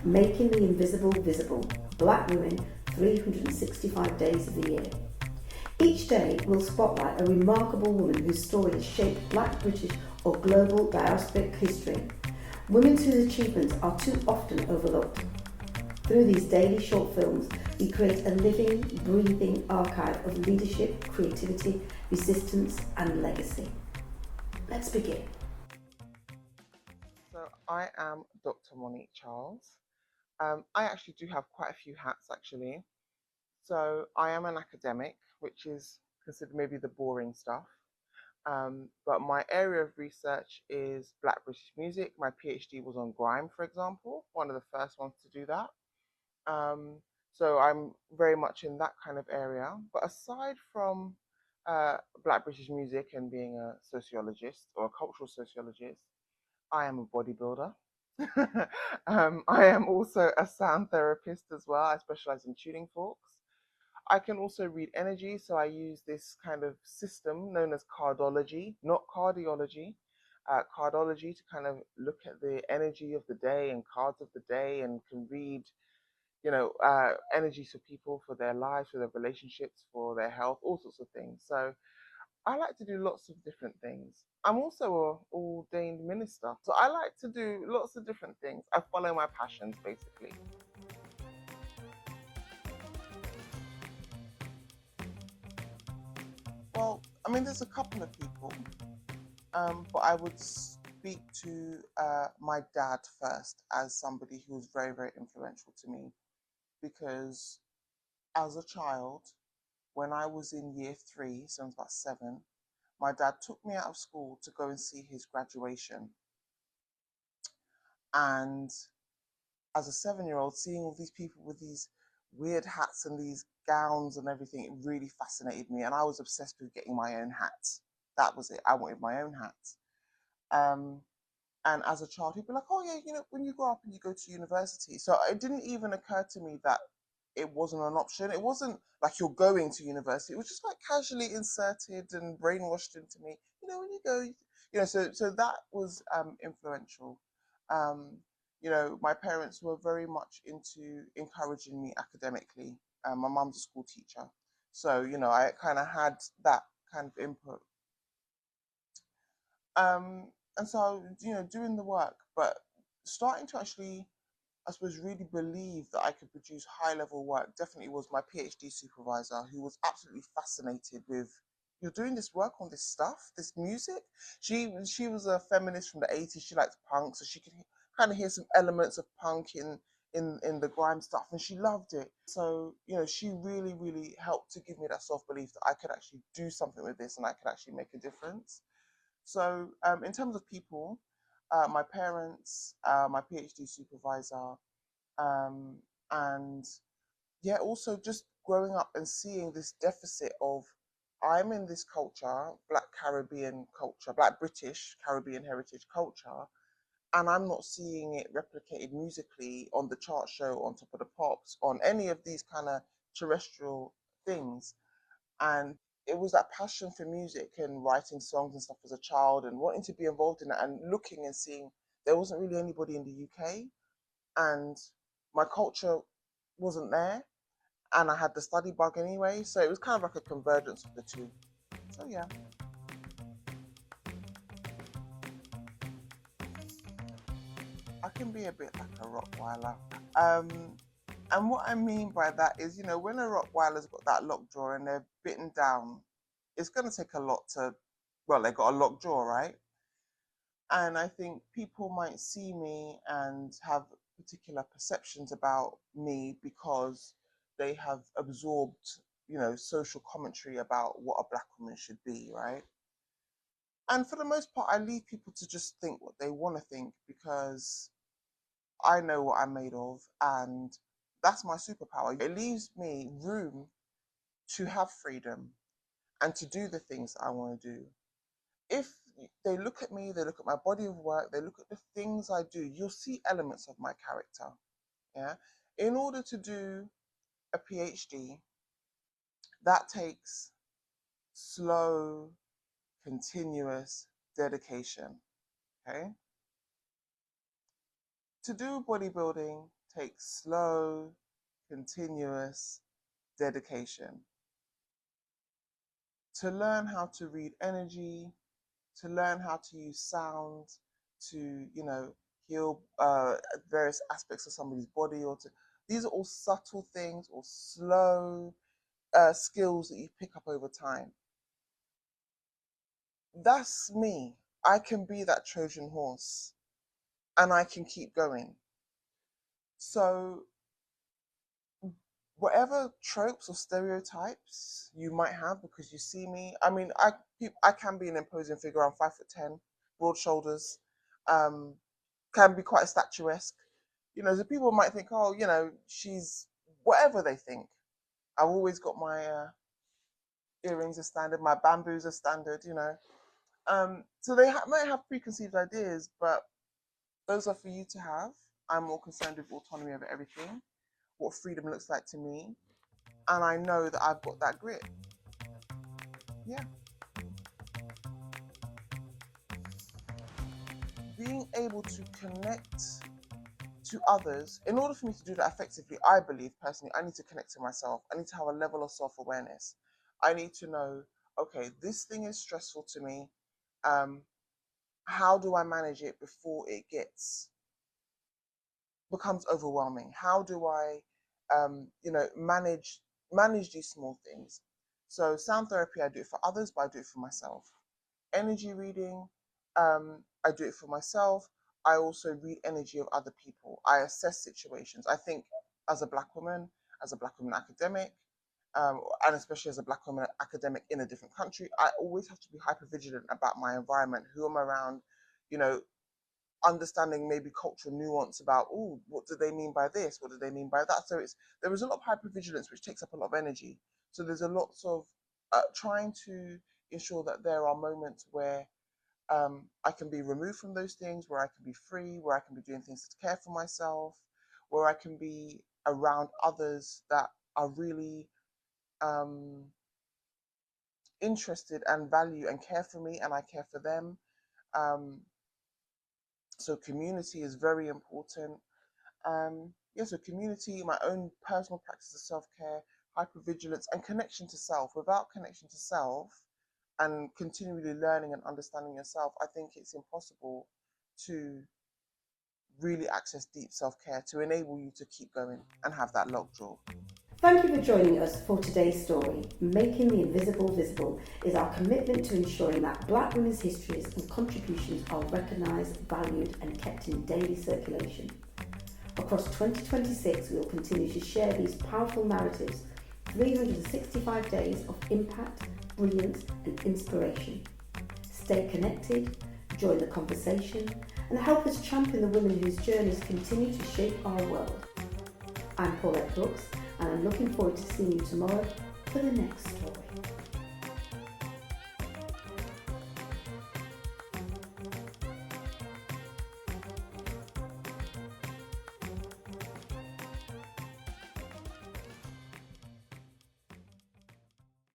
Making the Invisible Visible, Black Women 365 Days of the Year. Each day will spotlight a remarkable woman whose story has shaped Black, British or global diasporic history. Women whose achievements are too often overlooked. Through these daily short films, we create a living, breathing archive of leadership, creativity, resistance and legacy. Let's begin. So I am Dr. Monique Charles. I actually do have quite a few hats actually. So I am an academic, which is considered maybe the boring stuff. But my area of research is Black British music. My PhD was on grime, for example, one of the first ones to do that. So I'm very much in that kind of area. But aside from Black British music and being a sociologist or a cultural sociologist, I am a bodybuilder. I am also a sound therapist as well. I specialize in tuning forks. I can also read energy, so I use this kind of system known as cardology, not cardiology, cardology to kind of look at the energy of the day and cards of the day, and can read, energies for people, for their lives, for their relationships, for their health, all sorts of things. So I like to do lots of different things. I'm also an ordained minister, so I like to do lots of different things. I follow my passions, basically. Well, I mean, there's a couple of people, but I would speak to my dad first as somebody who was very, very influential to me, because as a child, when I was in year 3, so I was about 7, my dad took me out of school to go and see his graduation. And as a 7-year-old, seeing all these people with these weird hats and these gowns and everything, it really fascinated me. And I was obsessed with getting my own hat. That was it. I wanted my own hat. And as a child, he'd be like, oh yeah, when you grow up and you go to university. So it didn't even occur to me that it wasn't an option. It wasn't like you're going to university. It was just like casually inserted and brainwashed into me. When you go, so that was influential. My parents were very much into encouraging me academically. My mum's a school teacher, so I kind of had that kind of input. And so doing the work, but starting to actually, I suppose, really believe that I could produce high-level work definitely was my PhD supervisor, who was absolutely fascinated with, you're doing this work on this stuff, this music. She was a feminist from the 80s. She liked punk, so she could kind of hear some elements of punk in the grime stuff, and she loved it. So she really, really helped to give me that self-belief that I could actually do something with this and I could actually make a difference. So in terms of people, my parents, my PhD supervisor, and yeah, also just growing up and seeing this deficit of, I'm in this culture, Black Caribbean culture, Black British Caribbean heritage culture, and I'm not seeing it replicated musically on the chart show, on Top of the Pops, on any of these kind of terrestrial things. And it was that passion for music and writing songs and stuff as a child and wanting to be involved in it, and looking and seeing there wasn't really anybody in the UK, and my culture wasn't there, and I had the study bug anyway, so it was kind of like a convergence of the two. So yeah. I can be a bit like a Rottweiler. And what I mean by that is, when a Rottweiler's got that lockjaw and they're bitten down, it's going to take a lot they got a locked jaw, right? And I think people might see me and have particular perceptions about me because they have absorbed, social commentary about what a Black woman should be, right? And for the most part, I leave people to just think what they want to think, because I know what I'm made of, and that's my superpower. It leaves me room to have freedom and to do the things that I want to do. If they look at me, they look at my body of work, they look at the things I do, you'll see elements of my character. Yeah. In order to do a PhD, that takes slow, continuous dedication. Okay. To do bodybuilding takes slow, continuous dedication. To learn how to read energy, to learn how to use sound, to, heal various aspects of somebody's body, these are all subtle things or slow skills that you pick up over time. That's me. I can be that Trojan horse and I can keep going. So whatever tropes or stereotypes you might have because you see me, I mean, I can be an imposing figure. I'm 5'10", broad shoulders, can be quite statuesque. So people might think, oh, she's whatever they think. I've always got my earrings are standard, my bamboos are standard, So they might have preconceived ideas, but those are for you to have. I'm more concerned with autonomy over everything, what freedom looks like to me, and I know that I've got that grit. Yeah. Being able to connect to others, in order for me to do that effectively, I believe personally, I need to connect to myself. I need to have a level of self-awareness. I need to know, okay, this thing is stressful to me. How do I manage it before it becomes overwhelming? How do I, manage these small things? So sound therapy, I do it for others, but I do it for myself. Energy reading, I do it for myself. I also read energy of other people. I assess situations. I think as a Black woman academic, and especially as a Black woman academic in a different country, I always have to be hyper vigilant about my environment, who I'm around, understanding maybe cultural nuance about, oh, what do they mean by this? What do they mean by that? So there is a lot of hypervigilance, which takes up a lot of energy. So there's a lot of trying to ensure that there are moments where I can be removed from those things, where I can be free, where I can be doing things to care for myself, where I can be around others that are really interested and value and care for me, and I care for them. So community is very important. So community, my own personal practice of self-care, hypervigilance, and connection to self. Without connection to self and continually learning and understanding yourself, I think it's impossible to really access deep self-care to enable you to keep going and have that lockjaw. Thank you for joining us for today's story. Making the Invisible Visible is our commitment to ensuring that Black women's histories and contributions are recognised, valued and kept in daily circulation. Across 2026, we will continue to share these powerful narratives, 365 days of impact, brilliance and inspiration. Stay connected, join the conversation and help us champion the women whose journeys continue to shape our world. I'm Paulette Brooks, and I'm looking forward to seeing you tomorrow for the next story.